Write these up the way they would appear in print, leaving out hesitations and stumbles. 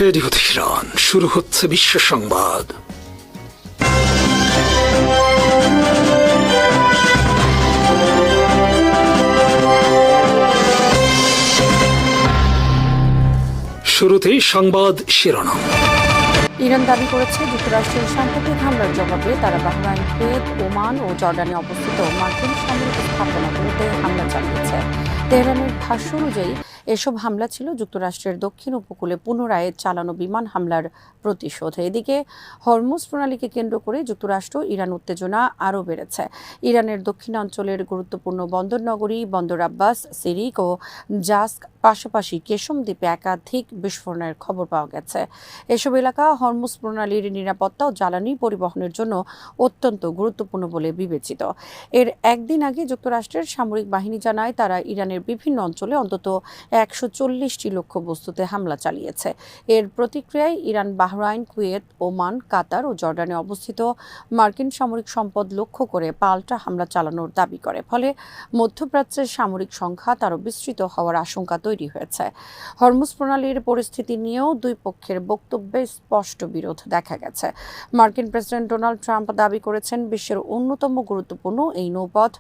Radio Tehran, শুরু হচ্ছে বিশ্ব সংবাদ। শুরুতেই সংবাদ শিরোনাম। ইরান দাবি করেছে যুক্তরাষ্ট্রের সাম্প্রতিক হামলার জবাবে তারা বাহরাইন, কুয়েত, ওমান ও জর্ডানে অবস্থিত মার্কিন সামরিক স্থাপনাগুলোতে হামলা চালিয়েছে। তেহরানের ভাষ্য অনুযায়ী এসব হামলা ছিল যুক্তরাষ্ট্রের দক্ষিণ উপকূলে পুনরায় চালানো বিমান হামলার প্রতিশোধ। এদিকে হরমুজ প্রণালীকে কেন্দ্র করে যুক্তরাষ্ট্র ইরান উত্তেজনা আরও বেড়েছে। ইরানের দক্ষিণাঞ্চলের গুরুত্বপূর্ণ বন্দরনগরী বন্দর আব্বাস, সিরিক ও জাস্ক পাশাপাশি কেশম দ্বীপে একাধিক বিস্ফোরণের খবর পাওয়া গেছে। এসব এলাকা হরমুজ প্রণালীর নিরাপত্তা ও জ্বালানি পরিবহনের জন্য অত্যন্ত গুরুত্বপূর্ণ বলে বিবেচিত। এর একদিন আগে যুক্তরাষ্ট্রের সামরিক বাহিনী জানায় তারা ইরানের বিভিন্ন অঞ্চলে অন্তত 140টি লক্ষ্যবস্তুতে হামলা চালিয়েছে। এর প্রতিক্রিয়ায় ইরান বাহরাইন, কুয়েত, ওমান, কাতার ও জর্ডানে অবস্থিত মার্কিন সামরিক সম্পদ লক্ষ্য করে পাল্টা হামলা চালানোর দাবি করে। ফলে মধ্যপ্রাচ্যের সামরিক সংঘাত আরও বিস্তৃত হওয়ার আশঙ্কা তৈরি হয়েছে। হরমুজ প্রণালীর পরিস্থিতি নিয়েও দুই পক্ষের বক্তব্যে স্পষ্ট বিরোধ দেখা গেছে। মার্কিন প্রেসিডেন্ট ডোনাল্ড ট্রাম্প দাবি করেছেন বিশ্বের অন্যতম গুরুত্বপূর্ণ এই নৌপথ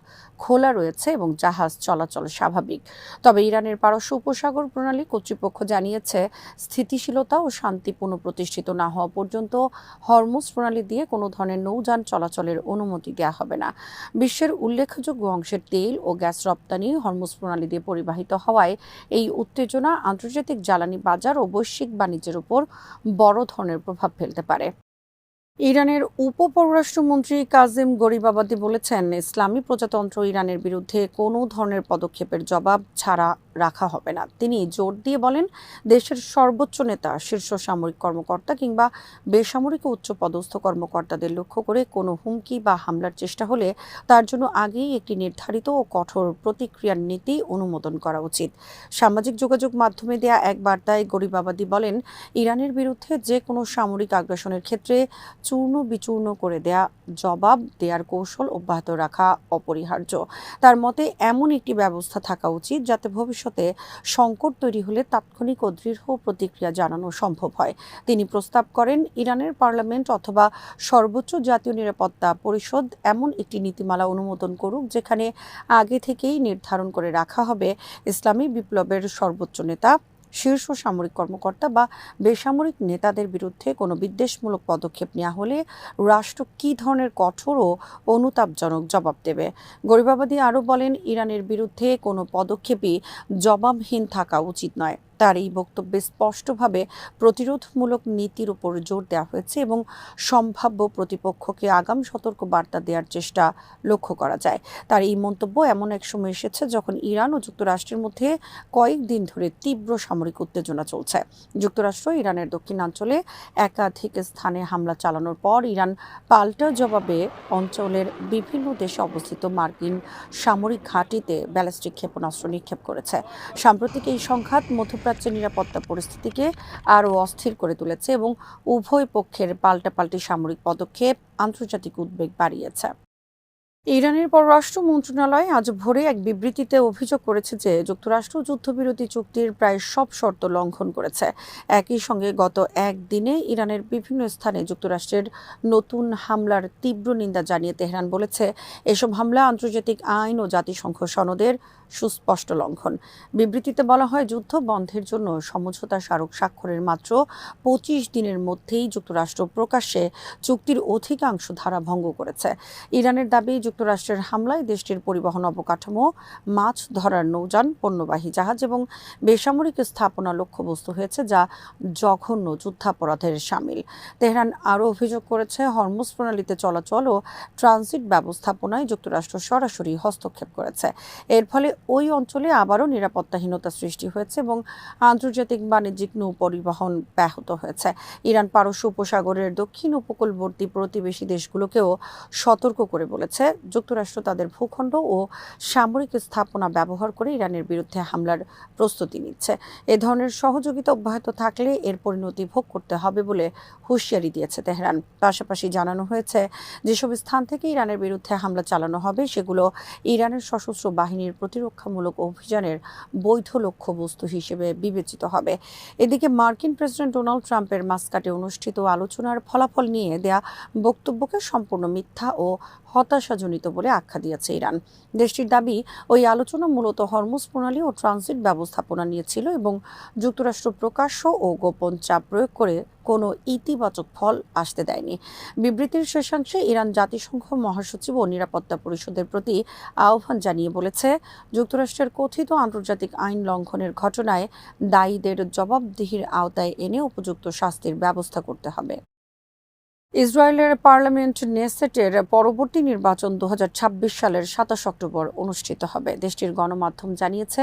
খোলা রয়েছে এবং জাহাজ চলাচল স্বাভাবিক। তবে ইরানের পারস্য উপসাগর প্রণালী কর্তৃপক্ষ জানিয়েছে স্থিতিশীলতা ও শান্তি পুনঃপ্রতিষ্ঠিত না হওয়া পর্যন্ত হরমুজ প্রণালী দিয়ে কোনো ধরনের নৌযান চলাচলের অনুমতি দেওয়া হবে না। বিশ্বের উল্লেখযোগ্য অংশের তেল ও গ্যাস রপ্তানি হরমুজ প্রণালী দিয়ে পরিবাহিত হওয়ায় এই উত্তেজনা আন্তর্জাতিক জ্বালানি বাজার ও বৈশ্বিক বাণিজ্যের উপর বড় ধরনের প্রভাব ফেলতে পারে। ইরানের উপপররাষ্ট্রমন্ত্রী কাজিম গরিবাবাদি বলেছেন, ইসলামী প্রজাতন্ত্র ইরানের বিরুদ্ধে কোনো ধরনের পদক্ষেপের জবাব ছাড়া রাখা হবে না। তিনি জোর দিয়ে বলেন, দেশের সর্বোচ্চ নেতা, শীর্ষ সামরিক কর্মকর্তা কিংবা বেসামরিক উচ্চপদস্থ কর্মকর্তাদের লক্ষ্য করে কোনো হুমকি বা হামলার চেষ্টা হলে তার জন্য আগেই একটি নির্ধারিত ও কঠোর প্রতিক্রিয়ার নীতি অনুমোদন করা উচিত। সামাজিক যোগাযোগ মাধ্যমে দেয়া এক বার্তায় গরিবাবাদি বলেন, ইরানের বিরুদ্ধে যে কোনো সামরিক আগ্রাসনের ক্ষেত্রে চূর্ণ বিচূর্ণ করে জবাব দেওয়ার কৌশল অব্যাহত রাখা অপরিহার্য। তার মতে এমন একটি ব্যবস্থা থাকা উচিত যাতে ভবিষ্যতে সংকট তৈরি হলে তাৎক্ষণিক ও দৃঢ় প্রতিক্রিয়া জানানো সম্ভব হয়। তিনি প্রস্তাব করেন, ইরানের পার্লামেন্ট অথবা সর্বোচ্চ জাতীয় নিরাপত্তা পরিষদ এমন একটি নীতিমালা অনুমোদন করুক যেখানে আগে থেকেই নির্ধারণ করে রাখা হবে ইসলামী বিপ্লবের সর্বোচ্চ নেতা, শীর্ষ সামরিক কর্মকর্তা বা বেসামরিক নেতাদের বিরুদ্ধে কোনো বিদ্বেষমূলক পদক্ষেপ নেওয়া হলে রাষ্ট্র কী ধরনের কঠোর ও অনুতাপজনক জবাব দেবে। গরিবাবাদি আরও বলেন, ইরানের বিরুদ্ধে কোনো পদক্ষেপই জবাবহীন থাকা উচিত নয়। তার এই বক্তব্যে স্পষ্টভাবে প্রতিরোধমূলক নীতির উপর জোর দেওয়া হয়েছে এবং সম্ভাব্য প্রতিপক্ষকে আগাম সতর্ক বার্তা দেওয়ার চেষ্টা লক্ষ্য করা যায়। তার এই মন্তব্য এমন এক সময় এসেছে যখন ইরান ও যুক্তরাষ্ট্রের মধ্যে কয়েকদিন ধরে তীব্র সামরিক উত্তেজনা চলছে। যুক্তরাষ্ট্র ইরানের দক্ষিণাঞ্চলে একাধিক স্থানে হামলা চালানোর পর ইরান পাল্টা জবাবে অঞ্চলের বিভিন্ন দেশে অবস্থিত মার্কিন সামরিক ঘাঁটিতে ব্যালিস্টিক ক্ষেপণাস্ত্র নিক্ষেপ করেছে। সাম্প্রতিক এই সংঘাত মধ্যপ্রাচ্যের নিরাপত্তা পরিস্থিতিকে আরও অস্থির করে তুলেছে এবং উভয় পক্ষের পাল্টাপাল্টি সামরিক পদক্ষেপ আন্তর্জাতিক উদ্বেগ বাড়িয়েছে। ইরানের পররাষ্ট্র মন্ত্রণালয় আজ ভোরে এক বিবৃতিতে অভিযোগ করেছে যে যুক্তরাষ্ট্র যুদ্ধবিরতি চুক্তির প্রায় সব শর্ত লঙ্ঘন করেছে। একই সঙ্গে গত একদিনে ইরানের বিভিন্ন স্থানে যুক্তরাষ্ট্রের নতুন হামলার তীব্র নিন্দা জানিয়ে তেহরান বলেছে, এসব হামলা আন্তর্জাতিক আইন ও জাতিসংঘ সনদের সুস্পষ্ট লঙ্ঘন। বিবৃতিতে বলা হয়, যুদ্ধ বন্ধের জন্য সমঝোতা স্মারক স্বাক্ষরের মাত্র 25 দিনের মধ্যেই যুক্তরাষ্ট্র প্রকাশ্যে চুক্তির অধিকাংশ ধারা ভঙ্গ করেছে। ইরানের দাবি, যুক্তরাষ্ট্রের হামলায় দেশটির পরিবহন অবকাঠামো, মাছ ধরার নৌযান, পণ্যবাহী জাহাজ এবং বেসামরিক স্থাপনা লক্ষ্যবস্তু হয়েছে, যা জঘন্য যুদ্ধাপরাধের শামিল। তেহরান আরও অভিযোগ করেছে, হরমুজ প্রণালীতে চলাচল ও ট্রানজিট ব্যবস্থাপনায় যুক্তরাষ্ট্র সরাসরি হস্তক্ষেপ করেছে। এর ফলে ওই অঞ্চলে আবারও নিরাপত্তাহীনতা সৃষ্টি হয়েছে এবং আন্তর্জাতিক বাণিজ্যিক নৌ পরিবহন ব্যাহত হয়েছে। ইরান পারস্য উপসাগরের দক্ষিণ উপকূলবর্তী প্রতিবেশী দেশগুলোকেও সতর্ক করে বলেছে, যুক্তরাষ্ট্র তাদের ভূখণ্ড ও সামরিক স্থাপনা ব্যবহার করে ইরানের বিরুদ্ধে হামলার প্রস্তুতি নিচ্ছে। এ ধরনের সহযোগিতা অব্যাহত থাকলে এর পরিণতি ভোগ করতে হবে বলে হুঁশিয়ারি দিয়েছে তেহরান। পাশাপাশি জানানো হয়েছে, যেসব স্থান থেকে ইরানের বিরুদ্ধে হামলা চালানো হবে সেগুলো ইরানের সশস্ত্র বাহিনীর প্রতিরক্ষা প্রতিরক্ষামূলক অভিযানের বৈধ লক্ষ্যবস্তু হিসেবে বিবেচিত হবে। এদিকে মার্কিন প্রেসিডেন্ট ডোনাল্ড ট্রাম্পের মাস্কাটে অনুষ্ঠিত আলোচনার ফলাফল নিয়ে দেয়া বক্তব্যকে সম্পূর্ণ মিথ্যা ও হতাশাজনিত বলে আখ্যা দিয়েছে ইরান। দেশটির দাবি, ওই আলোচনা মূলত হরমুজ প্রণালী ও ট্রানজিট ব্যবস্থাপনা নিয়ে ছিল এবং যুক্তরাষ্ট্র প্রকাশ্য ও গোপন চাপ প্রয়োগ করে কোনো ইতিবাচক ফল আসতে দেয়নি। বিবৃতির শেষাংশে ইরান জাতিসংঘ মহাসচিব ও নিরাপত্তা পরিষদের প্রতি আহ্বান জানিয়ে বলেছে, যুক্তরাষ্ট্রের কথিত আন্তর্জাতিক আইন লঙ্ঘনের ঘটনায় দায়ীদের জবাবদিহির আওতায় এনে উপযুক্ত শাস্তির ব্যবস্থা করতে হবে। ইসরায়েলের পার্লামেন্ট নেসেটের পরবর্তী নির্বাচন 2026 সালের 27 অক্টোবর অনুষ্ঠিত হবে। দেশটির গণমাধ্যম জানিয়েছে,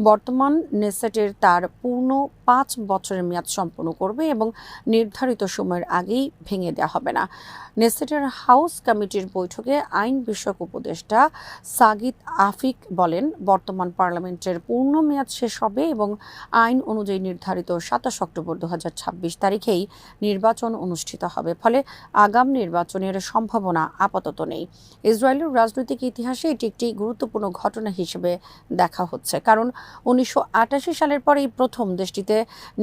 বর্তমান নেসেটের তার পূর্ণ 5 বছরের মেয়াদ সম্পন্ন করবে এবং নির্ধারিত সময়ের আগেই ভেঙে দেওয়া হবে না। নেসেটের হাউস কমিটির বৈঠকে আইন বিষয়ক উপদেষ্টা সাগিদ আফিক বলেন, বর্তমান পার্লামেন্টের পূর্ণ মেয়াদ শেষ হবে এবং আইন অনুযায়ী নির্ধারিত 27 অক্টোবর 2026 তারিখেই নির্বাচন অনুষ্ঠিত হবে। ফলে আগাম নির্বাচনের সম্ভাবনা আপাতত নেই। ইসরায়েলের রাজনৈতিক ইতিহাসে এটি একটি গুরুত্বপূর্ণ ঘটনা হিসেবে দেখা হচ্ছে, কারণ 1988 সালের পরেই প্রথম দেশটিতে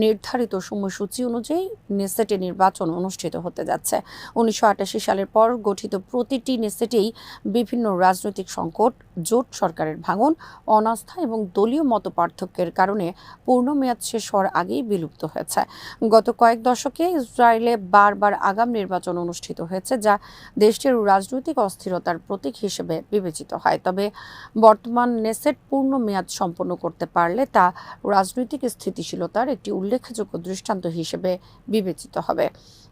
নির্ধারিত সময়সূচি অনুযায়ী নেসেটে নির্বাচন অনুষ্ঠিত হতে যাচ্ছে। 1988 সালের পর গঠিত প্রতিটি নেসেটেই বিভিন্ন রাজনৈতিক সংকট, জোট সরকারের ভাঙন, অনাস্থা এবং দলীয় মতপার্থক্যের কারণে পূর্ণ মেয়াদ শেষ হওয়ার আগেই বিলুপ্ত হয়েছে। গত কয়েক দশকে ইসরায়েলে বারবার আগাম নির্বাচন অনুষ্ঠিত হয়েছে, যা দেশটির রাজনৈতিক অস্থিরতার প্রতীক হিসেবে বিবেচিত হয়। তবে বর্তমান নেসেট পূর্ণ মেয়াদ সম্পন্ন করতে পারলে তা রাজনৈতিক স্থিতিশীলতার একটি উল্লেখযোগ্য দৃষ্টান্ত হিসেবে বিবেচিত হবে।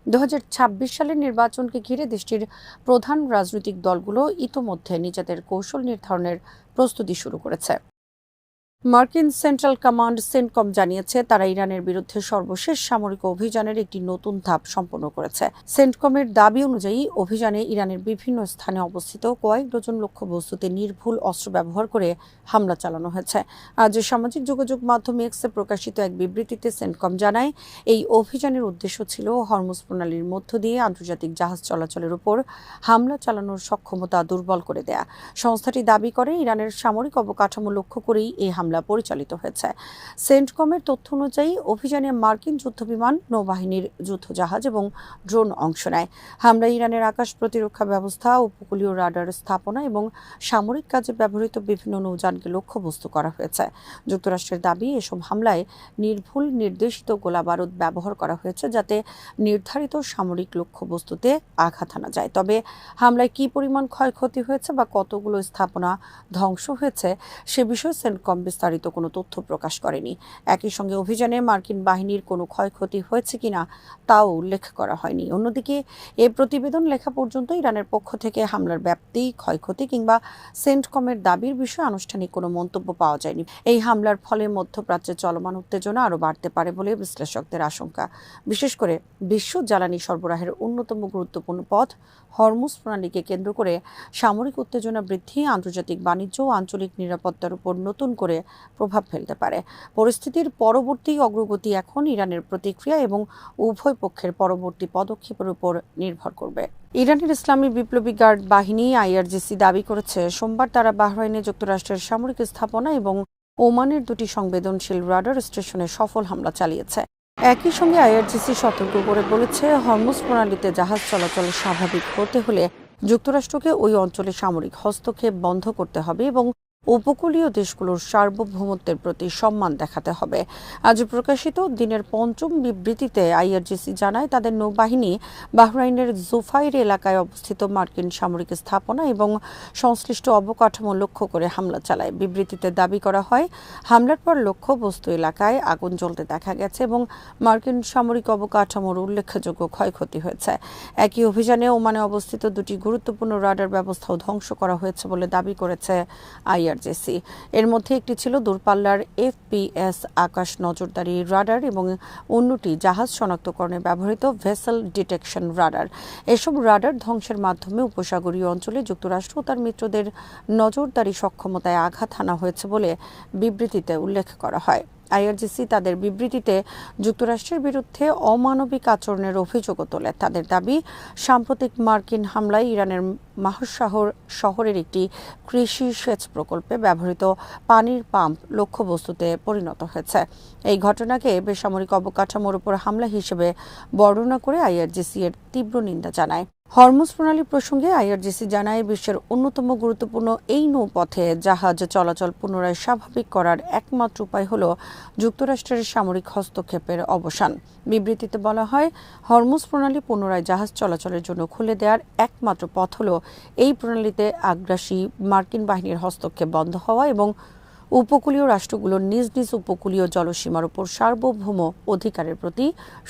2026 সালের নির্বাচনকে ঘিরে দেশটির প্রধান রাজনৈতিক দলগুলো ইতোমধ্যে নিজেদের কৌশল নির্ধারণের প্রস্তুতি শুরু করেছে। মার্কিন সেন্ট্রাল কমান্ড সেন্টকম জানিয়েছে, তারা ইরানের বিরুদ্ধে সর্বশেষ সামরিক অভিযানের একটি নতুন ধাপ সম্পন্ন করেছে। সেন্টকমের দাবি অনুযায়ী অভিযানে ইরানের বিভিন্ন স্থানে অবস্থিত কয়েক ডজন লক্ষ্যবস্তুতে নির্ভুল অস্ত্র ব্যবহার করে হামলা চালানো হয়েছে। আজ সামাজিক যোগাযোগ মাধ্যম এক্সে প্রকাশিত এক বিবৃতিতে সেন্টকম জানায়, এই অভিযানের উদ্দেশ্য ছিল হরমুজ প্রণালীর মধ্য দিয়ে আন্তর্জাতিক জাহাজ চলাচলের উপর হামলা চালানোর সক্ষমতা দুর্বল করে দেয়া। সংস্থাটি দাবি করে, ইরানের সামরিক অবকাঠামো লক্ষ্য করেই এই হামলা পরিচালিত হয়েছে। সেন্টকমের তথ্য অনুযায়ী অভিযানে মার্কিন যুদ্ধবিমান, নৌবাহিনীর যুদ্ধজাহাজ এবং ড্রোন অংশ নেয়। হামলায় ইরানের আকাশ প্রতিরক্ষা ব্যবস্থা, উপকূলীয় রাডার স্থাপনা এবং সামরিক কাজে ব্যবহৃত বিভিন্ন নৌযানকে লক্ষ্যবস্তু করা হয়েছে। যুক্তরাষ্ট্রের দাবি, এসব হামলায় নির্ভুল নির্দেশিত গোলাবারুদ ব্যবহার করা হয়েছে যাতে নির্ধারিত সামরিক লক্ষ্যবস্তুতে আঘাত হানা যায়। তবে হামলায় কী পরিমাণ ক্ষয়ক্ষতি হয়েছে বা কতগুলো স্থাপনা ধ্বংস হয়েছে সে বিষয়ে সেন্টকম বিস্তারিত কোনো তথ্য প্রকাশ করেনি। একই সঙ্গে অভিযানে মার্কিন বাহিনীর কোনো ক্ষয়ক্ষতি হয়েছে কিনা তাও উল্লেখ করা হয়নি। অন্যদিকে এই প্রতিবেদন লেখা পর্যন্ত ইরানের পক্ষ থেকে হামলার ব্যাপ্তি, ক্ষয়ক্ষতি কিংবা সেন্টকমের দাবির বিষয়ে আনুষ্ঠানিক কোনো মন্তব্য পাওয়া যায়নি। এই হামলার ফলে মধ্যপ্রাচ্যে চলমান উত্তেজনা আরও বাড়তে পারে বলে বিশ্লেষকদের আশঙ্কা। বিশেষ করে বিশ্ব জ্বালানি সরবরাহের অন্যতম গুরুত্বপূর্ণ পথ হরমুজ প্রণালীকে কেন্দ্র করে সামরিক উত্তেজনা বৃদ্ধি আন্তর্জাতিক বাণিজ্য ও আঞ্চলিক নিরাপত্তার উপর নতুন করে প্রভাব ফেলতে পারে। পরিস্থিতির পরবর্তী অগ্রগতি এখন ইরানের প্রতিক্রিয়া এবং উভয় পক্ষের পরবর্তী পদক্ষেপের উপর নির্ভর করবে। ইরানের ইসলামী বিপ্লবী গার্ড বাহিনী আইআরজিসি দাবি করেছে, সোমবার তারা বাহরাইনে যুক্তরাষ্ট্রের সামরিক স্থাপনা এবং ওমানের দুটি সংবেদনশীল রাডার স্টেশনে সফল হামলা চালিয়েছে। একই সঙ্গে আইআরজিসি সতর্ক করে বলেছে, হরমুজ প্রণালীতে জাহাজ চলাচল স্বাভাবিক হতে হলে যুক্তরাষ্ট্রকে ওই অঞ্চলে সামরিক হস্তক্ষেপ বন্ধ করতে হবে এবং উপকূলীয় দেশগুলোর সার্বভৌমত্বের প্রতি সম্মান দেখাতে হবে। আজ প্রকাশিত দিনের পঞ্চম বিবৃতিতে আইআরজিসি জানায়, তাদের নৌবাহিনী বাহরাইনের জুফাইর এলাকায় অবস্থিত মার্কিন সামরিক স্থাপনা এবং সংশ্লিষ্ট অবকাঠামো লক্ষ্য করে হামলা চালায়। বিবৃতিতে দাবি করা হয়, হামলার পর লক্ষ্যবস্তু এলাকায় আগুন জ্বলতে দেখা গেছে এবং মার্কিন সামরিক অবকাঠামোর উল্লেখযোগ্য ক্ষয়ক্ষতি হয়েছে। একই অভিযানে ওমানে অবস্থিত দুটি গুরুত্বপূর্ণ রাডার ব্যবস্থাও ধ্বংস করা হয়েছে বলে দাবি করেছে আইআরজিসি। এর মধ্যে একটি ছিল দূরপাল্লার এফপিএস আকাশ নজরদারি রাডার এবং অন্যটি জাহাজ শনাক্তকরণে ব্যবহৃত ভেসেল ডিটেকশন রাডার। এসব রাডার ধ্বংসের মাধ্যমে উপসাগরীয় অঞ্চলে যুক্তরাষ্ট্র ও তার মিত্রদের নজরদারি সক্ষমতায় আঘাত হানা হয়েছে বলে বিবৃতিতে উল্লেখ করা হয়। আইআরজিসি তাদের বিবৃতিতে যুক্তরাষ্ট্রের বিরুদ্ধে অমানবিক আচরণের অভিযোগও তোলে। তাদের দাবি, সাম্প্রতিক মার্কিন হামলায় ইরানের মাহশাহর শহরের একটি কৃষি সেচ প্রকল্পে ব্যবহৃত পানির পাম্প লক্ষ্যবস্তুতে পরিণত হয়েছে। এই ঘটনাকে বেসামরিক অবকাঠামোর উপর হামলা হিসেবে বর্ণনা করে আইআরজিসি এর তীব্র নিন্দা জানায়। হরমুজ প্রণালী প্রসঙ্গে আইআরজিসি জানায়, বিশ্বের অন্যতম গুরুত্বপূর্ণ এই নৌপথে জাহাজ চলাচল পুনরায় স্বাভাবিক করার একমাত্র উপায় হল যুক্তরাষ্ট্রের সামরিক হস্তক্ষেপের অবসান। বিবৃতিতে বলা হয়, হরমুজ প্রণালী পুনরায় জাহাজ চলাচলের জন্য খুলে দেওয়ার একমাত্র পথ হল এই প্রণালীতে আগ্রাসী মার্কিন বাহিনীর হস্তক্ষেপ বন্ধ হওয়া এবং উপকূলীয় রাষ্ট্রগুলোর নিজ নিজ উপকূলীয় জলসীমার উপর সার্বভৌম অধিকারের প্রতি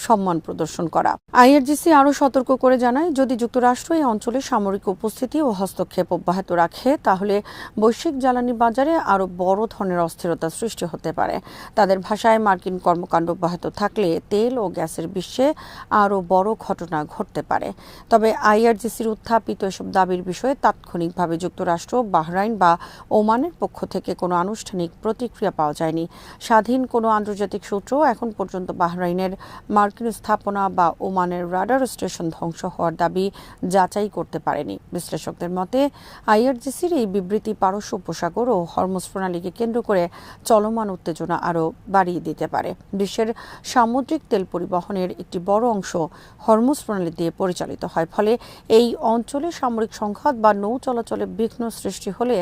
সম্মান প্রদর্শন করা। আইআরজিসি আরও সতর্ক করে জানায়, যদি যুক্তরাষ্ট্র এই অঞ্চলে সামরিক উপস্থিতি ও হস্তক্ষেপ অব্যাহত রাখে তাহলে বৈশ্বিক জ্বালানি বাজারে আরও বড় ধরনের অস্থিরতা সৃষ্টি হতে পারে। তাদের ভাষায়, মার্কিন কর্মকাণ্ড অব্যাহত থাকলে তেল ও গ্যাসের বিশ্বে আরও বড় ঘটনা ঘটতে পারে। তবে আইআরজিসির উত্থাপিত এসব দাবির বিষয়ে তাৎক্ষণিকভাবে যুক্তরাষ্ট্র, বাহরাইন বা ওমানের পক্ষ থেকে কোনো আনুষ্ঠানিক প্রতিক্রিয়া পাওয়া যায়নি। স্বাধীন কোনো আন্তর্জাতিক সূত্র এখন পর্যন্ত বাহরাইনের মার্কিন স্থাপনা বা ওমানের রাডার স্টেশন ধ্বংস হওয়ার দাবি যাচাই করতে পারেনি। বিশ্লেষকদের মতে, আইআরজিসির এই বিবৃতি পারস্য উপসাগর ও হরমুজ প্রণালীকে কেন্দ্র করে চলমান উত্তেজনা আরও বাড়িয়ে দিতে পারে। বিশ্বের সামুদ্রিক তেল পরিবহনের একটি বড় অংশ হরমুজ প্রণালী দিয়ে পরিচালিত হয়। ফলে এই অঞ্চলে সামরিক সংঘাত বা নৌ চলাচলে বিঘ্ন সৃষ্টি হলে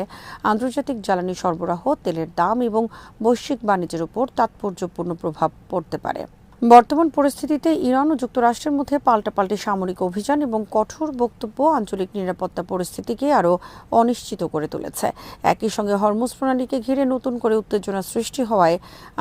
আন্তর্জাতিক জ্বালানি সরবরাহ, তেলের দাম এবং বৈশ্বিক বাণিজ্যের উপর তাৎপর্যপূর্ণ প্রভাব পড়তে পারে। বর্তমান পরিস্থিতিতে ইরান ও যুক্তরাষ্ট্রের মধ্যে পাল্টাপাল্টি সামরিক অভিযান এবং কঠোর বক্তব্য আঞ্চলিক নিরাপত্তা পরিস্থিতিকে আরও অনিশ্চিত করে তুলেছে। একই সঙ্গে হরমুজ প্রণালীকে ঘিরে নতুন করে উত্তেজনা সৃষ্টি হওয়ায়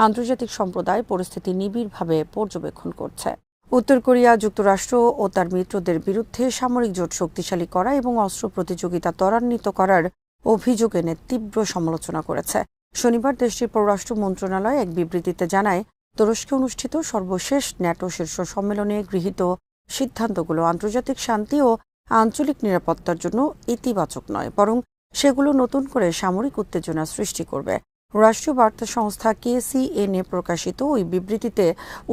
আন্তর্জাতিক সম্প্রদায় পরিস্থিতি নিবিড়ভাবে পর্যবেক্ষণ করছে। উত্তর কোরিয়া যুক্তরাষ্ট্র ও তার মিত্রদের বিরুদ্ধে সামরিক জোট শক্তিশালী করা এবং অস্ত্র প্রতিযোগিতা ত্বরান্বিত করার অভিযোগ এনে তীব্র সমালোচনা করেছে। শনিবার দেশটির পররাষ্ট্র মন্ত্রণালয় এক বিবৃতিতে জানায়, তুরস্কে অনুষ্ঠিত সর্বশেষ ন্যাটো শীর্ষ সম্মেলনে গৃহীত সিদ্ধান্তগুলো আন্তর্জাতিক শান্তি ও আঞ্চলিক নিরাপত্তার জন্য ইতিবাচক নয়, বরং সেগুলো নতুন করে সামরিক উত্তেজনা সৃষ্টি করবে। রাষ্ট্রীয় বার্তা সংস্থা KCNA প্রকাশিত ওই বিবৃতিতে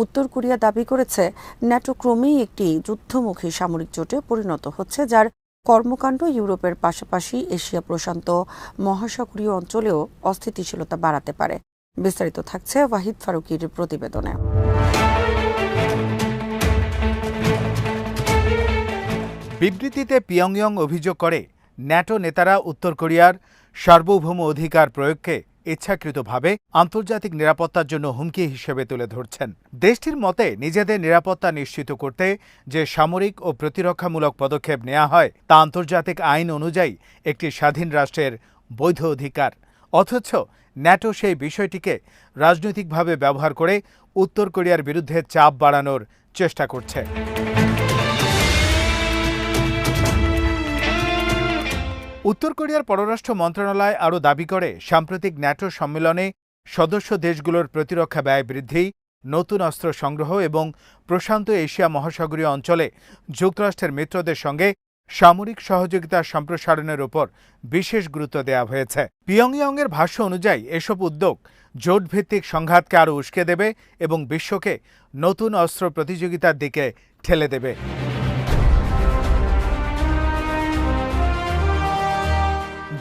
উত্তর কোরিয়া দাবি করেছে, ন্যাটো ক্রমেই একটি যুদ্ধমুখী সামরিক জোটে পরিণত হচ্ছে, যার কর্মকাণ্ড ইউরোপের পাশাপাশি এশিয়া প্রশান্ত মহাসাগরীয় অঞ্চলেও অস্থিতিশীলতা বাড়াতে পারে। বিস্তারিত থাকছে ওয়াহিদ ফারুকীর প্রতিবেদনে। বিবৃতিতে পিয়ংইয়ং অভিযোগ করে, ন্যাটো নেতারা উত্তর কোরিয়ার সার্বভৌম অধিকার প্রয়োগকে ইচ্ছাকৃতভাবে আন্তর্জাতিক নিরাপত্তার জন্য হুমকি হিসেবে তুলে ধরছেন। দেশটির মতে, নিজেদের নিরাপত্তা নিশ্চিত করতে যে সামরিক ও প্রতিরক্ষামূলক পদক্ষেপ নেওয়া হয় তা আন্তর্জাতিক আইন অনুযায়ী একটি স্বাধীন রাষ্ট্রের বৈধ অধিকার। অথচ ন্যাটো সেই বিষয়টিকে রাজনৈতিকভাবে ব্যবহার করে উত্তর কোরিয়ার বিরুদ্ধে চাপ বাড়ানোর চেষ্টা করছে। উত্তর কোরিয়ার পররাষ্ট্র মন্ত্রণালয় আরও দাবি করে, সাম্প্রতিক ন্যাটো সম্মেলনে সদস্য দেশগুলোর প্রতিরক্ষা ব্যয় বৃদ্ধি, নতুন অস্ত্র সংগ্রহ এবং প্রশান্ত এশিয়া মহাসাগরীয় অঞ্চলে যুক্তরাষ্ট্রের মিত্রদের সঙ্গে সামরিক সহযোগিতা সম্প্রসারণের উপর বিশেষ গুরুত্ব দেওয়া হয়েছে। পিয়ংইয়ংয়ের ভাষ্য অনুযায়ী এসব উদ্যোগ জোটভিত্তিক সংঘাতকে আরও উস্কে দেবে এবং বিশ্বকে নতুন অস্ত্র প্রতিযোগিতার দিকে ঠেলে দেবে।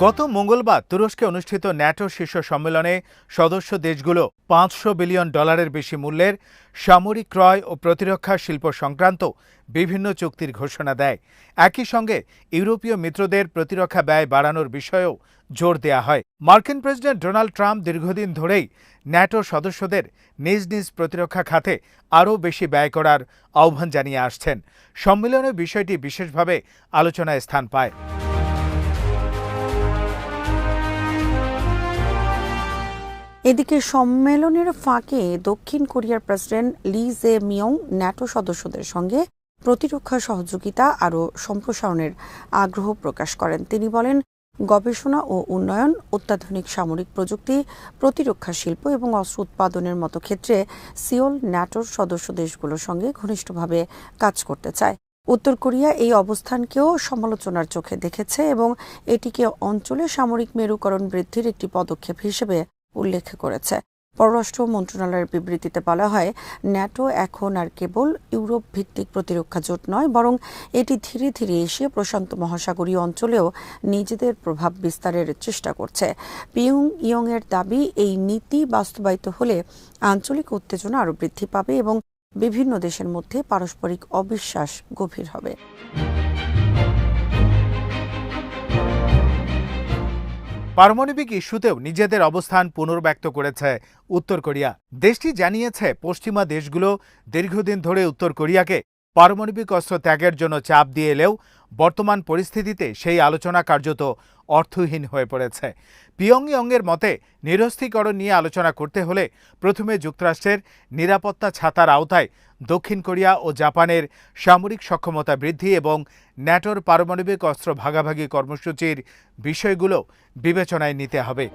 গত মঙ্গলবার তুরস্কে অনুষ্ঠিত ন্যাটো শীর্ষ সম্মেলনে সদস্য দেশগুলো $500 বিলিয়ন বেশি মূল্যের সামরিক ক্রয় ও প্রতিরক্ষা শিল্প সংক্রান্ত বিভিন্ন চুক্তির ঘোষণা দেয়। একই সঙ্গে ইউরোপীয় মিত্রদের প্রতিরক্ষা ব্যয় বাড়ানোর বিষয়েও জোর দেয়া হয়। মার্কিন প্রেসিডেন্ট ডোনাল্ড ট্রাম্প দীর্ঘদিন ধরেই ন্যাটো সদস্যদের নিজ নিজ প্রতিরক্ষা খাতে আরও বেশি ব্যয় করার আহ্বান জানিয়ে আসছেন। সম্মেলনে বিষয়টি বিশেষভাবে আলোচনায় স্থান পায়। এদিকে সম্মেলনের ফাঁকে দক্ষিণ কোরিয়ার president Lee Jae Miyong NATO সদস্যদের সঙ্গে প্রতিরক্ষা সহযোগিতা আরও সম্প্রসারণের আগ্রহ প্রকাশ করেন। তিনি বলেন, গবেষণা ও উন্নয়ন, অত্যাধুনিক সামরিক প্রযুক্তি, প্রতিরক্ষা শিল্প এবং অস্ত্র উৎপাদনের মতো ক্ষেত্রে সিওল ন্যাটোর সদস্য দেশগুলোর সঙ্গে ঘনিষ্ঠভাবে কাজ করতে চায়। উত্তর কোরিয়া এই অবস্থানকেও সমালোচনার চোখে দেখেছে এবং এটিকে অঞ্চলে সামরিক মেরুকরণ বৃদ্ধির একটি পদক্ষেপ হিসেবে উল্লেখ করেছে। পররাষ্ট্র মন্ত্রণালয়ের বিবৃতিতে বলা হয়, ন্যাটো এখন আর কেবল ইউরোপ ভিত্তিক প্রতিরক্ষা জোট নয়, বরং এটি ধীরে ধীরে এশিয়া প্রশান্ত মহাসাগরীয় অঞ্চলেও নিজেদের প্রভাব বিস্তারের চেষ্টা করছে। পিয়ংইয়ং এর দাবি, এই নীতি বাস্তবায়িত হলে আঞ্চলিক উত্তেজনা আরও বৃদ্ধি পাবে এবং বিভিন্ন দেশের মধ্যে পারস্পরিক অবিশ্বাস গভীর হবে। পারমাণবিক ইস্যুতেও নিজেদের অবস্থান পুনর্ব্যক্ত করেছে উত্তর কোরিয়া। দেশটি জানিয়েছে, পশ্চিমা দেশগুলো দীর্ঘদিন ধরে উত্তর কোরিয়াকে পারমাণবিক অস্ত্র ত্যাগের জন্য চাপ দিয়ে এলেও বর্তমান পরিস্থিতিতে সেই আলোচনা কার্যত অর্থহীন হয়ে পড়েছে। পিয়ংইয়ংয়ের মতে, নিরস্ত্রীকরণ নিয়ে আলোচনা করতে হলে প্রথমে যুক্তরাষ্ট্রের নিরাপত্তা ছাতার আওতায় দক্ষিণ কোরিয়া ও জাপানের সামরিক সক্ষমতা বৃদ্ধি এবং ন্যাটোর পারমাণবিক অস্ত্র ভাগাভাগি কর্মসূচির বিষয়গুলো বিবেচনায় নিতে হবে।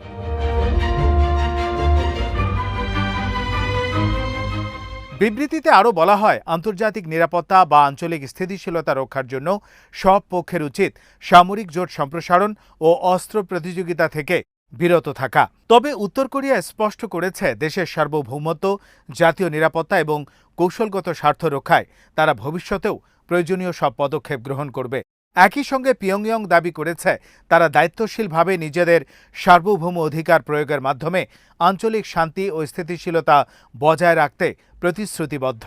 বিবৃতিতে আরও বলা হয়, আন্তর্জাতিক নিরাপত্তা বা আঞ্চলিক স্থিতিশীলতা রক্ষার জন্য সব পক্ষের উচিত সামরিক জোট সম্প্রসারণ ও অস্ত্র প্রতিযোগিতা থেকে বিরত থাকা। তবে উত্তর কোরিয়া স্পষ্ট করেছে, দেশের সার্বভৌমত্ব, জাতীয় নিরাপত্তা এবং কৌশলগত স্বার্থ রক্ষায় তারা ভবিষ্যতেও প্রয়োজনীয় সব পদক্ষেপ গ্রহণ করবে। একই সঙ্গে পিয়ংইয়ং দাবি করেছে, তারা দায়িত্বশীলভাবে নিজেদের সার্বভৌম অধিকার প্রয়োগের মাধ্যমে আঞ্চলিক শান্তি ও স্থিতিশীলতা বজায় রাখতে প্রতিশ্রুতিবদ্ধ।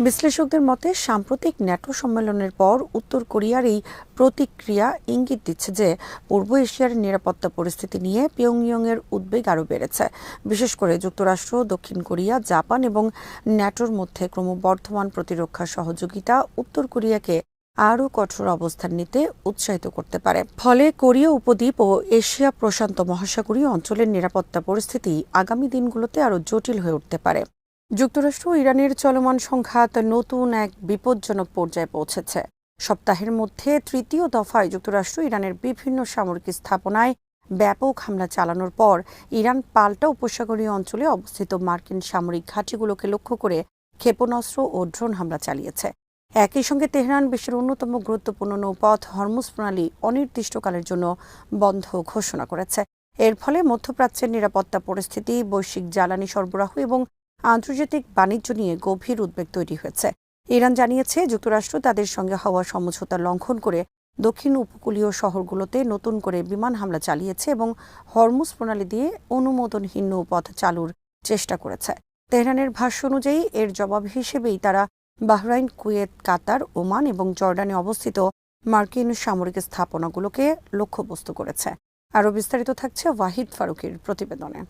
বিশ্লেষকদের মতে, সাম্প্রতিক ন্যাটো সম্মেলনের পর উত্তর কোরিয়ার এই প্রতিক্রিয়া ইঙ্গিত দিচ্ছে যে পূর্ব এশিয়ার নিরাপত্তা পরিস্থিতি নিয়ে পিয়ংইয়ংয়ের উদ্বেগ আরও বেড়েছে। বিশেষ করে যুক্তরাষ্ট্র, দক্ষিণ কোরিয়া, জাপান এবং ন্যাটোর মধ্যে ক্রমবর্ধমান প্রতিরক্ষা সহযোগিতা উত্তর কোরিয়াকে আরও কঠোর অবস্থান নিতে উৎসাহিত করতে পারে। ফলে কোরীয় উপদ্বীপ ও এশিয়া প্রশান্ত মহাসাগরীয় অঞ্চলের নিরাপত্তা পরিস্থিতি আগামী দিনগুলোতে আরও জটিল হয়ে উঠতে পারে। যুক্তরাষ্ট্র ও ইরানের চলমান সংঘাত নতুন এক বিপজ্জনক পর্যায়ে পৌঁছেছে। সপ্তাহের মধ্যে তৃতীয় দফায় যুক্তরাষ্ট্র ইরানের বিভিন্ন সামরিক স্থাপনায় ব্যাপক হামলা চালানোর পর ইরান পাল্টা উপসাগরীয় অঞ্চলে অবস্থিত মার্কিন সামরিক ঘাঁটিগুলোকে লক্ষ্য করে ক্ষেপণাস্ত্র ও ড্রোন হামলা চালিয়েছে। একই সঙ্গে তেহরান বিশ্বের অন্যতম গুরুত্বপূর্ণ নৌপথ হরমুজ প্রণালী অনির্দিষ্টকালের জন্য বন্ধ ঘোষণা করেছে। এর ফলে মধ্যপ্রাচ্যের নিরাপত্তা পরিস্থিতি, বৈশ্বিক জ্বালানি সরবরাহ এবং আন্তর্জাতিক বাণিজ্য নিয়ে গভীর উদ্বেগ তৈরি হয়েছে। ইরান জানিয়েছে, যুক্তরাষ্ট্র তাদের সঙ্গে হওয়া সমঝোতা লঙ্ঘন করে দক্ষিণ উপকূলীয় শহরগুলোতে নতুন করে বিমান হামলা চালিয়েছে এবং হরমুজ প্রণালী দিয়ে অনুমোদনহীন নৌপথ চালুর চেষ্টা করেছে। তেহরানের ভাষ্য অনুযায়ী এর জবাব হিসেবেই তারা বাহরাইন, কুয়েত, কাতার, ওমান এবং জর্ডানে অবস্থিত মার্কিন সামরিক স্থাপনাগুলোকে লক্ষ্যবস্তু করেছে। আরও বিস্তারিত থাকছে ওয়াহিদ ফারুকের প্রতিবেদনে।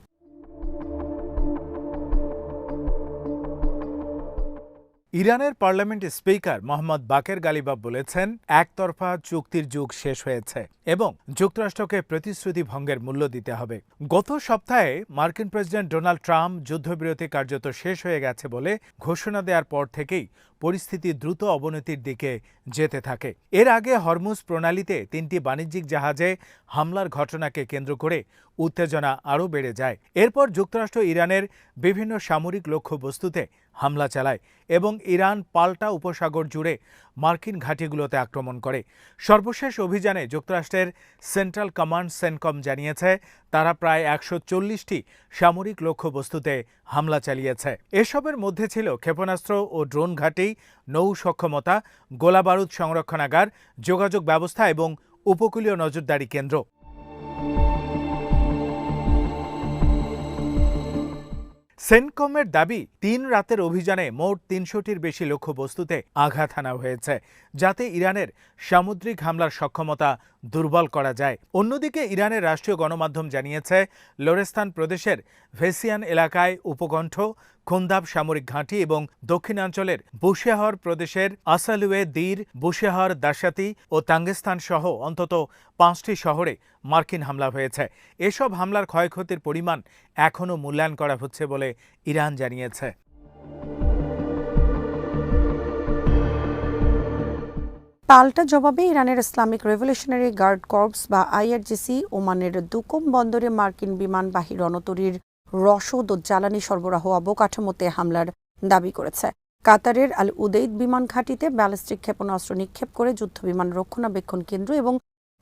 ইরানের পার্লামেন্ট স্পিকার মোহাম্মদ বাকের গালিবাফ বলেছেন, একতরফা চুক্তির যুগ শেষ হয়েছে এবং যুক্তরাষ্ট্রকে প্রতিশ্রুতি ভঙ্গের মূল্য দিতে হবে। গত সপ্তাহে মার্কিন প্রেসিডেন্ট ডোনাল্ড ট্রাম্প যুদ্ধবিরতি কার্যত শেষ হয়ে গেছে বলে ঘোষণা দেওয়ার পর থেকেই পরিস্থিতি দ্রুত অবনতির দিকে যেতে থাকে। এর আগে হরমুজ প্রণালীতে 3টি বাণিজ্যিক জাহাজে হামলার ঘটনাকে কেন্দ্র করে উত্তেজনা আরও বেড়ে যায়। এরপর যুক্তরাষ্ট্র ইরানের বিভিন্ন সামরিক লক্ষ্যবস্তুতে হামলা চালায় এবং ইরান পাল্টা উপসাগর জুড়ে মার্কিন ঘাঁটিগুলোতে আক্রমণ করে। সর্বশেষ অভিযানে যুক্তরাষ্ট্রের সেন্ট্রাল কমান্ড সেনকম জানিয়েছে, তারা প্রায় 140টি সামরিক লক্ষ্যবস্তুতে হামলা চালিয়েছে। এসবের মধ্যে ছিল ক্ষেপণাস্ত্র ও ড্রোন ঘাঁটি, নৌ সক্ষমতা, গোলাবারুদ সংরক্ষণাগার, যোগাযোগ ব্যবস্থা এবং উপকূলীয় নজরদারি কেন্দ্র। সেনকমের দাবি, 3 রাতের অভিযানে মোট 300টির বেশি লক্ষ্যবস্তুতে আঘাত হানা হয়েছে, যাতে ইরানের সামুদ্রিক হামলার সক্ষমতা দুর্বল করা যায়। অন্যদিকে ইরানের রাষ্ট্রীয় গণমাধ্যম জানিয়েছে, লোরেস্তান প্রদেশের ভেসিয়ান এলাকায় উপকণ্ঠ, খুন্দাব সামরিক ঘাঁটি এবং দক্ষিণাঞ্চলের বুশেহর প্রদেশের আসালুয়ে দীর, বুশেহর, দাশাতি ও তাঙ্গেস্তান সহ অন্তত 5টি শহরে মার্কিন হামলা হয়েছে। এসব হামলার ক্ষয়ক্ষতির পরিমাণ এখনও মূল্যায়ন করা হচ্ছে বলে ইরান জানিয়েছে। পাল্টা জবাবে ইরানের ইসলামিক রেভলিউশনারি গার্ড কর্পস বা আইআরজিসি ওমানের দুকম বন্দরে মার্কিন বিমানবাহী রণতরীর রসদ ও জ্বালানি সরবরাহ অবকাঠামোতে হামলার দাবি করেছে। কাতারের আল উদেইদ বিমান ঘাঁটিতে ব্যালিস্টিক ক্ষেপণাস্ত্র নিক্ষেপ করে যুদ্ধবিমান রক্ষণাবেক্ষণ কেন্দ্র এবং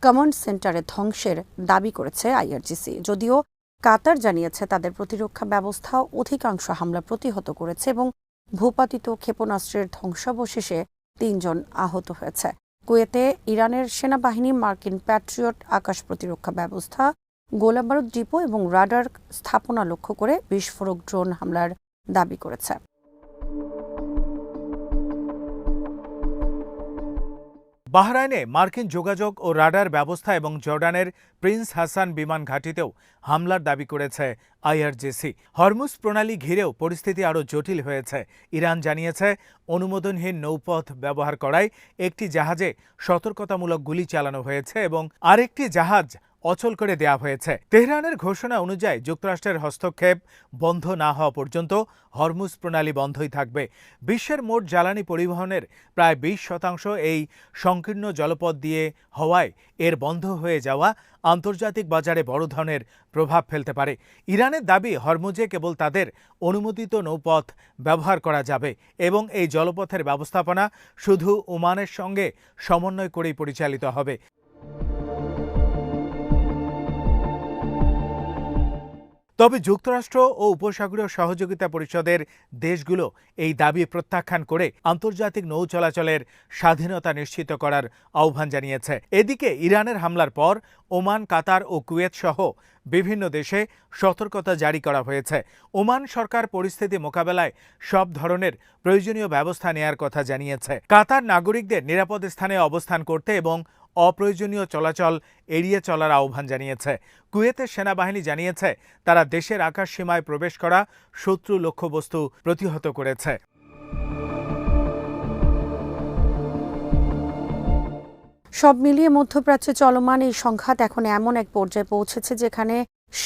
কমান্ড সেন্টারে ধ্বংসের দাবি করেছে আইআরজিসি। যদিও কাতার জানিয়েছে তাদের প্রতিরক্ষা ব্যবস্থা অধিকাংশ হামলা প্রতিহত করেছে এবং ভূপাতিত ক্ষেপণাস্ত্রের ধ্বংসাবশেষে ৩ জন আহত হয়েছে। কুয়েতে ইরানের সেনাবাহিনী মার্কিন প্যাট্রিয়ট আকাশ প্রতিরক্ষা ব্যবস্থা, গোলাবারুদ ডিপো এবং রাডার স্থাপনা লক্ষ্য করে বিস্ফোরক ড্রোন হামলার দাবি করেছে। বাহরাইনে মার্কিন যোগাযোগ ও রাডার ব্যবস্থা এবং জর্ডানের প্রিন্স হাসান বিমান ঘাঁটিতেও হামলার দাবি করেছে আইআরজিসি। হরমুজ প্রণালী ঘিরেও পরিস্থিতি আরও জটিল হয়েছে। ইরান জানিয়েছে অনুমোদনহীন নৌপথ ব্যবহার করায় একটি জাহাজে সতর্কতামূলক গুলি চালানো হয়েছে এবং আরেকটি জাহাজ অচল করে দেয়া হয়েছে। তেহরানের ঘোষণা অনুযায়ী যুক্তরাষ্ট্রের হস্তক্ষেপ বন্ধ না হওয়া পর্যন্ত হরমুজ প্রণালী বন্ধই থাকবে। বিশ্বের মোট জ্বালানি পরিবহনের প্রায় 20% এই সংকীর্ণ জলপথ দিয়ে হওয়ায় এর বন্ধ হয়ে যাওয়া আন্তর্জাতিক বাজারে বড় ধরনের প্রভাব ফেলতে পারে। ইরানের দাবি, হরমুজে কেবল তাদের অনুমোদিত নৌপথ ব্যবহার করা যাবে এবং এই জলপথের ব্যবস্থাপনা শুধু ওমানের সঙ্গে সমন্বয় করেই পরিচালিত হবে। তবে যুক্তরাষ্ট্র ও উপসাগরীয় সহযোগিতা পরিষদের দেশগুলো এই দাবি প্রত্যাখ্যান করে আন্তর্জাতিক নৌ চলাচলের স্বাধীনতা নিশ্চিত করার আহ্বান জানিয়েছে। এদিকে ইরানের হামলার পর ওমান, কাতার ও কুয়েত সহ বিভিন্ন দেশে সতর্কতা জারি করা হয়েছে। ওমান সরকার পরিস্থিতি মোকাবেলায় সব ধরনের প্রয়োজনীয় ব্যবস্থা নেয়ার কথা জানিয়েছে। কাতার নাগরিকদের নিরাপদ স্থানে অবস্থান করতে এবং অপ্রয়োজনীয় চলাচল এড়িয়ে চলার আহ্বান জানিয়েছে। কুয়েতের সেনাবাহিনী জানিয়েছে তারা দেশের আকাশ সীমায় প্রবেশ করা শত্রু লক্ষ্যবস্তু প্রতিহত করেছে। সব মিলিয়ে মধ্যপ্রাচ্যে চলমান এই সংঘাত এখন এমন এক পর্যায়ে পৌঁছেছে যেখানে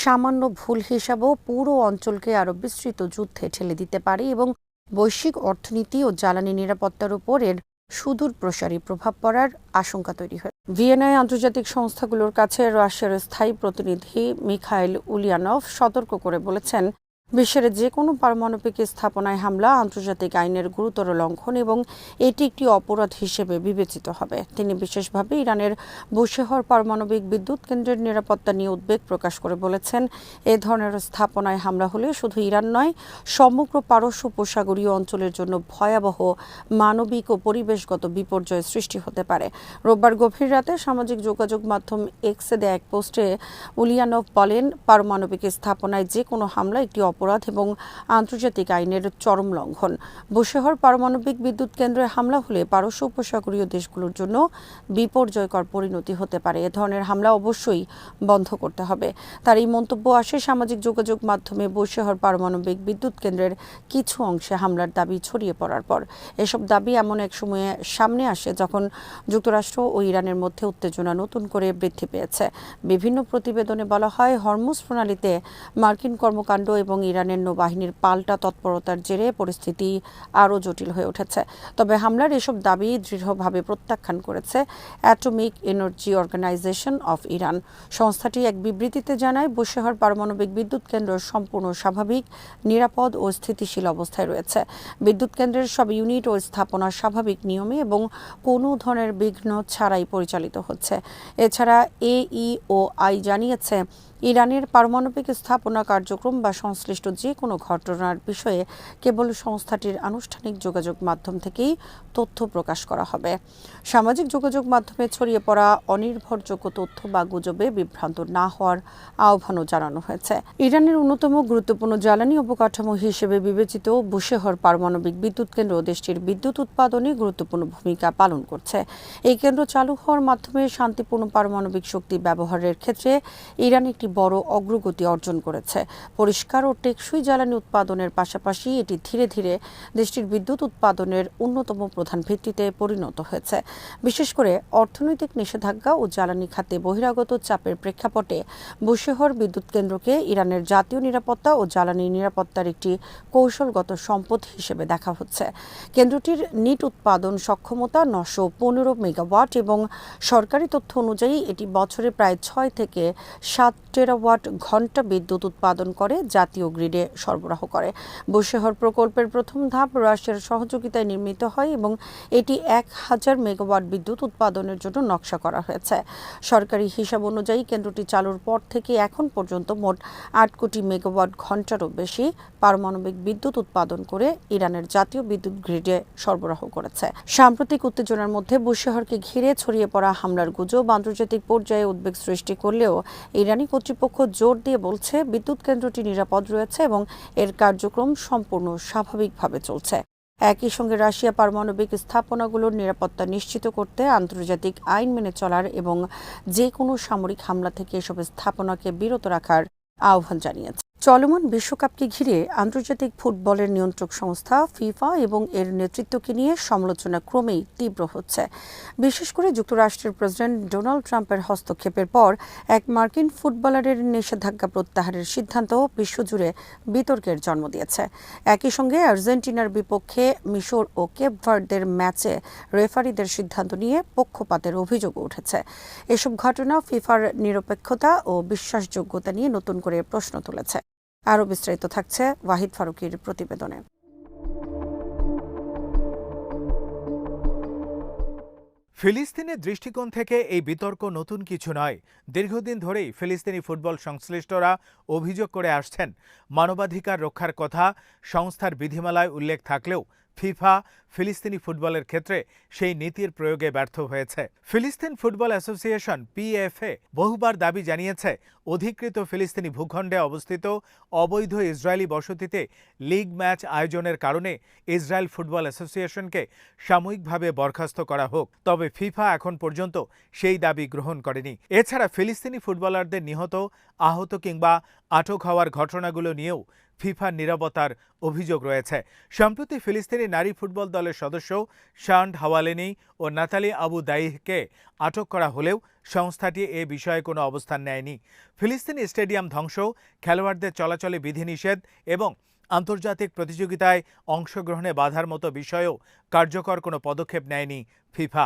সামান্য ভুল হিসাবেও পুরো অঞ্চলকে আরও বিস্তৃত যুদ্ধে ঠেলে দিতে পারে এবং বৈশ্বিক অর্থনীতি ও জ্বালানি নিরাপত্তার উপর এর সুদূর প্রসারী প্রভাব পড়ার আশঙ্কা তৈরি হয়। ভিয়েনায় আন্তর্জাতিক সংস্থাগুলোর কাছে রাশিয়ার স্থায়ী প্রতিনিধি মিখাইল উলিয়ানভ সতর্ক করে বলেছেন, বিশ্বের যে কোনো পারমাণবিক স্থাপনায় হামলা আন্তর্জাতিক আইনের গুরুতর লঙ্ঘন এবং এটি একটি অপরাধ হিসেবে বিবেচিত হবে। তিনি বিশেষভাবে ইরানের বুশেহর পারমাণবিক বিদ্যুৎ কেন্দ্রের নিরাপত্তা নিয়ে উদ্বেগ প্রকাশ করে বলেছেন, এ ধরনের স্থাপনায় হামলা হলে শুধু ইরান নয়, সমগ্র পারস্য উপসাগরীয় অঞ্চলের জন্য ভয়াবহ মানবিক ও পরিবেশগত বিপর্যয় সৃষ্টি হতে পারে। রোববার গভীর রাতে সামাজিক যোগাযোগ মাধ্যম এক্সে দেয়া এক পোস্টে উলিয়ানভ বলেন, পারমাণবিক স্থাপনায় যে কোনো হামলা একটি অপরাধ এবং আন্তর্জাতিক আইনের চরম লঙ্ঘন। বুশেহর পারমাণবিক বিদ্যুৎ কেন্দ্রে হামলা হলে পারস্য উপসাগরীয় দেশগুলোর জন্য বিপর্যয়কর পরিণতি হতে পারে। এ ধরনের হামলা অবশ্যই বন্ধ করতে হবে। তার এই মন্তব্য আসে সামাজিক যোগাযোগ মাধ্যমে বুশেহর পারমাণবিক বিদ্যুৎ কেন্দ্রের কিছু অংশে হামলার দাবি ছড়িয়ে পড়ার পর। এসব দাবি এমন এক সময়ে সামনে আসে যখন যুক্তরাষ্ট্র ও ইরানের মধ্যে উত্তেজনা নতুন করে বৃদ্ধি পেয়েছে। বিভিন্ন প্রতিবেদনে বলা হয়, হরমুজ প্রণালীতে মার্কিন কর্মকাণ্ড এবং ইরানের নৌবাহিনীর পাল্টা তৎপরতার জেরে পরিস্থিতি আরও জটিল হয়ে উঠেছে। তবে হামলার এসব দাবি দৃঢ়ভাবে প্রত্যাখ্যান করেছে Atomic Energy Organization of Iran. সংস্থাটি এক বিবৃতিতে জানায়, বুশেহর পারমাণবিক বিদ্যুৎ কেন্দ্র সম্পূর্ণ স্বাভাবিক, নিরাপদ ও স্থিতিশীল অবস্থায় রয়েছে। বিদ্যুৎ কেন্দ্রের সব ইউনিট ও স্থাপনা স্বাভাবিক নিয়মে এবং কোনো ধরনের বিঘ্ন ছাড়াই পরিচালিত হচ্ছে। এছাড়া এইইওআই জানিয়েছে, ইরানের পারমাণবিক স্থাপনা কার্যক্রম বা সংশ্লিষ্ট যে কোনো ঘটনার বিষয়ে কেবল সংস্থাটির আনুষ্ঠানিক যোগাযোগ মাধ্যম থেকেই তথ্য প্রকাশ করা হবে। সামাজিক যোগাযোগ মাধ্যমে ছড়িয়ে পড়া অনির্ভরযোগ্য তথ্য বা গুজবে বিভ্রান্ত না হওয়ার আহ্বানও জানানো হয়েছে। ইরানের অন্যতম গুরুত্বপূর্ণ জ্বালানি অবকাঠামো হিসেবে বিবেচিত বুশেহর পারমাণবিক বিদ্যুৎ কেন্দ্র দেশটির বিদ্যুৎ উৎপাদনে গুরুত্বপূর্ণ ভূমিকা পালন করছে। এই কেন্দ্র চালু হওয়ার মাধ্যমে শান্তিপূর্ণ পারমাণবিক শক্তি ব্যবহারের ক্ষেত্রে ইরান একটি বড় অগ্রগতি অর্জন করেছে। পরিষ্কার ও টেকসই জ্বালানি উৎপাদনের পাশাপাশি এটি ধীরে ধীরে দেশটির বিদ্যুৎ উৎপাদনের অন্যতম প্রধান ভিত্তিতে পরিণত হয়েছে। বিশেষ করে অর্থনৈতিক নিষেধাজ্ঞা ও জ্বালানি খাতে বহিরাগত চাপের প্রেক্ষাপটে বুশেহর বিদ্যুৎ কেন্দ্রকে ইরানের জাতীয় নিরাপত্তা ও জ্বালানি নিরাপত্তার একটি কৌশলগত সম্পদ হিসেবে দেখা হচ্ছে। কেন্দ্রটির নিট উৎপাদন সক্ষমতা 915 মেগাওয়াট এবং সরকারি তথ্য অনুযায়ী এটি বছরে প্রায় 6 থেকে 7 টেরাওয়াট ঘণ্টা বিদ্যুৎ উৎপাদন করে জাতীয় গ্রিডে সরবরাহ করে। বুশেহর প্রকল্পের প্রথম ধাপ রাশিয়ার সহযোগিতায় নির্মিত হয় এবং এটি 1000 মেগাওয়াট বিদ্যুৎ উৎপাদনের জন্য নকশা করা হয়েছে। সরকারি হিসাব অনুযায়ী কেন্দ্রটি চালুর পর থেকে এখন পর্যন্ত মোট 8 কোটি মেগাওয়াট ঘণ্টারও বেশি পারমাণবিক বিদ্যুৎ উৎপাদন করে ইরানের জাতীয় বিদ্যুৎ গ্রিডে সরবরাহ করেছে। সাম্প্রতিক উত্তেজনার মধ্যে বুশেহরকে ঘিরে ছড়িয়ে পড়া হামলার গুজব আন্তর্জাতিক পর্যায়ে উদ্বেগ সৃষ্টি করলেও ইরানি কর্তৃপক্ষ জোর দিয়ে বলছে বিদ্যুৎ কেন্দ্রটি নিরাপদ রয়েছে এবং এর কার্যক্রম সম্পূর্ণ স্বাভাবিকভাবে চলছে। একই সঙ্গে রাশিয়া পারমাণবিক স্থাপনাগুলোর নিরাপত্তা নিশ্চিত করতে আন্তর্জাতিক আইন মেনে চলার এবং যে কোনো সামরিক হামলা থেকে এসব স্থাপনাকে বিরত রাখার আহ্বান জানিয়েছে। চলমান বিশ্বকাপকে ঘিরে আন্তর্জাতিক ফুটবলের নিয়ন্ত্রক সংস্থা ফিফা এবং এর নেতৃত্বকে নিয়ে সমালোচনা ক্রমেই তীব্র হচ্ছে। বিশেষ করে যুক্তরাষ্ট্রের প্রেসিডেন্ট ডোনাল্ড ট্রাম্পের হস্তক্ষেপের পর এক মার্কিন ফুটবলারের নিষেধাজ্ঞা প্রত্যাহারের সিদ্ধান্ত বিশ্বজুড়ে বিতর্কের জন্ম দিয়েছে। একই সঙ্গে আর্জেন্টিনার বিপক্ষে মিশর ও কেপ ভার্দের ম্যাচে রেফারিদের সিদ্ধান্ত নিয়ে পক্ষপাতের অভিযোগও উঠেছে। এসব ঘটনা ফিফার নিরপেক্ষতা ও বিশ্বাসযোগ্যতা নিয়ে নতুন করে প্রশ্ন তুলেছে। আরও বিস্তারিত থাকছে ওয়াহিদ ফারুকীর প্রতিবেদনে। ফিলিস্তিনের দৃষ্টিকোণ থেকে এই বিতর্ক নতুন কিছু নয়। দীর্ঘদিন ধরেই ফিলিস্তিনি ফুটবল সংশ্লিষ্টরা অভিযোগ করে আসছেন, মানবাধিকার রক্ষার কথা সংস্থার বিধিমালায় উল্লেখ থাকলেও ফিফা ফিলিস্তিনি ফুটবলের ক্ষেত্রে সেই নীতির প্রয়োগে ব্যর্থ হয়েছে। ফিলিস্তিন ফুটবল অ্যাসোসিয়েশন পিএফএ বহুবার দাবি জানিয়েছে, অধিকৃত ফিলিস্তিনি ভূখণ্ডে অবস্থিত অবৈধ ইসরায়েলি বসতিতে লিগ ম্যাচ আয়োজনের কারণে ইসরায়েল ফুটবল অ্যাসোসিয়েশনকে সাময়িকভাবে বরখাস্ত করা হোক। তবে ফিফা এখন পর্যন্ত সেই দাবি গ্রহণ করেনি। এছাড়া ফিলিস্তিনি ফুটবলারদের নিহত, আহত কিংবা আটক হওয়ার ঘটনাগুলো নিয়েও ফিফার নীরবতার অভিযোগ রয়েছে। সম্প্রতি ফিলিস্তিনি নারী ফুটবল দলের সদস্য শান্ড হাওয়ালেনি ও নাতালি আবু দাইহকে আটক করা হলেও সংস্থাটি এ বিষয়ে কোনো অবস্থান নেয়নি। ফিলিস্তিনি স্টেডিয়াম ধ্বংস, খেলোয়াড়দের চলাচলে বিধিনিষেধ এবং আন্তর্জাতিক প্রতিযোগিতায় অংশগ্রহণে বাধার মতো বিষয়েও কার্যকর কোনো পদক্ষেপ নেয়নি ফিফা।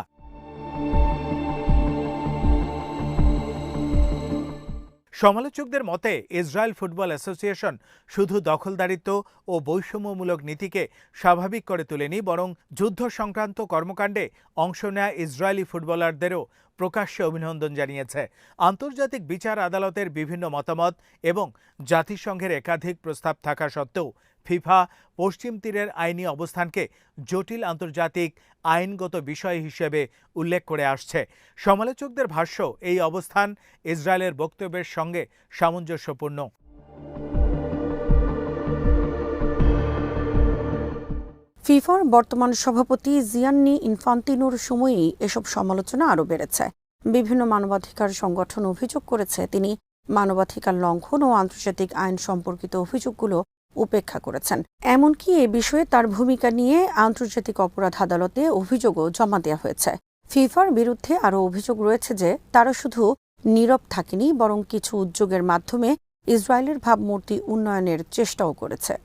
সমালোচকদের মতে ইসরায়েল ফুটবল অ্যাসোসিয়েশন শুধু দখলদারিত্ব ও বৈষম্যমূলক নীতিকে স্বাভাবিক করে তোলেনি, বরং যুদ্ধ সংক্রান্ত কর্মকাণ্ডে অংশ নেয়া ইসরায়েলি ফুটবলারদেরও প্রকাশ্যে অভিনন্দন জানিয়েছে। আন্তর্জাতিক বিচার আদালতের বিভিন্ন মতামত এবং জাতিসংঘের একাধিক প্রস্তাব থাকা সত্ত্বেও ফিফা পশ্চিম তীরের আইনি অবস্থানকে জটিল আন্তর্জাতিক আইনগত বিষয় হিসেবে উল্লেখ করে আসছে। সমালোচকদের ভাষ্য, এই অবস্থান ইসরায়েলের বক্তব্যের সঙ্গে সামঞ্জস্যপূর্ণ। ফিফার বর্তমান সভাপতি জিয়ান্নি ইনফান্তিনোর সময়েই এসব সমালোচনা আরও বেড়েছে। বিভিন্ন মানবাধিকার সংগঠন অভিযোগ করেছে তিনি মানবাধিকার লঙ্ঘন ও আন্তর্জাতিক আইন সম্পর্কিত অভিযোগগুলো উপেক্ষা করেছেন। এমনকি এ বিষয়ে তার ভূমিকা নিয়ে আন্তর্জাতিক অপরাধ আদালতে অভিযোগও জমা দেওয়া হয়েছে। ফিফার বিরুদ্ধে আরও অভিযোগ রয়েছে যে তারা শুধু নীরব থাকেনি, বরং কিছু উদ্যোগের মাধ্যমে ইসরায়েলের ভাবমূর্তি উন্নয়নের চেষ্টাও করেছে।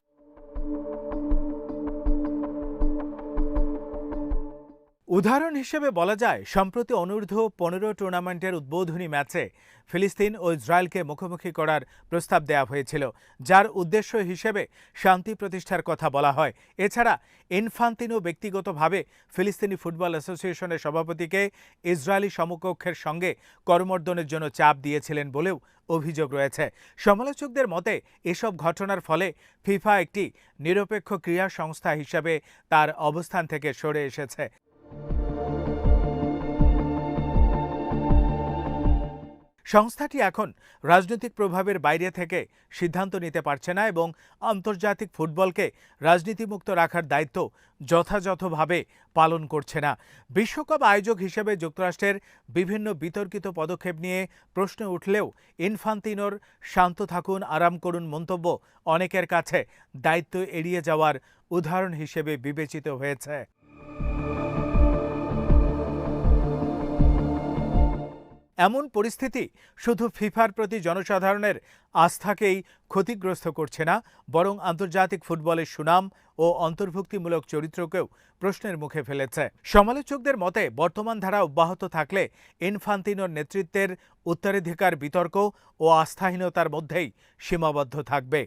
উদাহরণ হিসেবে বলা যায়, সম্প্রতি অনূর্ধ্ব 15 টুর্নামেন্টের উদ্বোধনী ম্যাচে ফিলিস্তিন ও ইসরায়েলকে মুখোমুখি করার প্রস্তাব দেওয়া হয়েছিল, যার উদ্দেশ্য হিসেবে শান্তি প্রতিষ্ঠার কথা বলা হয়। এছাড়া ইনফান্তিনো ব্যক্তিগতভাবে ফিলিস্তিনি ফুটবল অ্যাসোসিয়েশনের সভাপতিকে ইসরায়েলি সমকক্ষের সঙ্গে করমর্দনের জন্য চাপ দিয়েছিলেন বলেও অভিযোগ রয়েছে। সমালোচকদের মতে এসব ঘটনার ফলে ফিফা একটি নিরপেক্ষ ক্রীড়া সংস্থা হিসেবে তার অবস্থান থেকে সরে এসেছে। সংস্থাটি এখন রাজনৈতিক প্রভাবের বাইরে থেকে সিদ্ধান্ত নিতে পারছে না এবং আন্তর্জাতিক ফুটবলকে রাজনীতিমুক্ত রাখার দায়িত্ব যথাযথভাবে পালন করছে না। বিশ্বকাপ আয়োজক হিসেবে যুক্তরাষ্ট্রের বিভিন্ন বিতর্কিত পদক্ষেপ নিয়ে প্রশ্ন উঠলেও ইনফান্তিনোর শান্ত থাকুন, আরাম করুন মন্তব্য অনেকের কাছে দায়িত্ব এড়িয়ে যাওয়ার উদাহরণ হিসেবে বিবেচিত হয়েছে। এমন পরিস্থিতি শুধু ফিফার প্রতি জনসাধারণের আস্থাকেই ক্ষতিগ্রস্ত করছে না, বরং আন্তর্জাতিক ফুটবলের সুনাম ও অন্তর্ভুক্তিমূলক চরিত্রকেও প্রশ্নের মুখে ফেলেছে। সমালোচকদের মতে বর্তমান ধারা অব্যাহত থাকলে ইনফান্তিনোর নেতৃত্বের উত্তরাধিকার বিতর্ক ও আস্থাহীনতার মধ্যেই সীমাবদ্ধ থাকবে।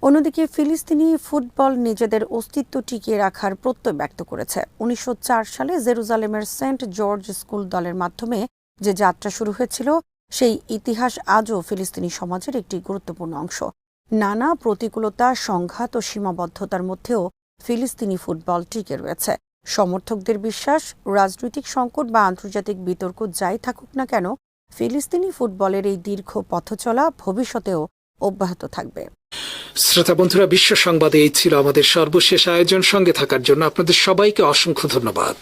অন্যদিকে ফিলিস্তিনি ফুটবল নিজেদের অস্তিত্ব টিকিয়ে রাখার প্রত্যয় ব্যক্ত করেছে। 1904 সালে জেরুজালেমের সেন্ট জর্জ স্কুল দলের মাধ্যমে যে যাত্রা শুরু হয়েছিল, সেই ইতিহাস আজও ফিলিস্তিনি সমাজের একটি গুরুত্বপূর্ণ অংশ। নানা প্রতিকূলতা, সংঘাত ও সীমাবদ্ধতার মধ্যেও ফিলিস্তিনি ফুটবল টিকে রয়েছে। সমর্থকদের বিশ্বাস, রাজনৈতিক সংকট বা আন্তর্জাতিক বিতর্ক যাই থাকুক না কেন, ফিলিস্তিনি ফুটবলের এই দীর্ঘ পথচলা ভবিষ্যতেও অব্যাহত থাকবে। শ্রোতা বন্ধুরা, বিশ্ব সংবাদে এই ছিল আমাদের সর্বশেষ আয়োজন। সঙ্গে থাকার জন্য আপনাদের সবাইকে অসংখ্য ধন্যবাদ।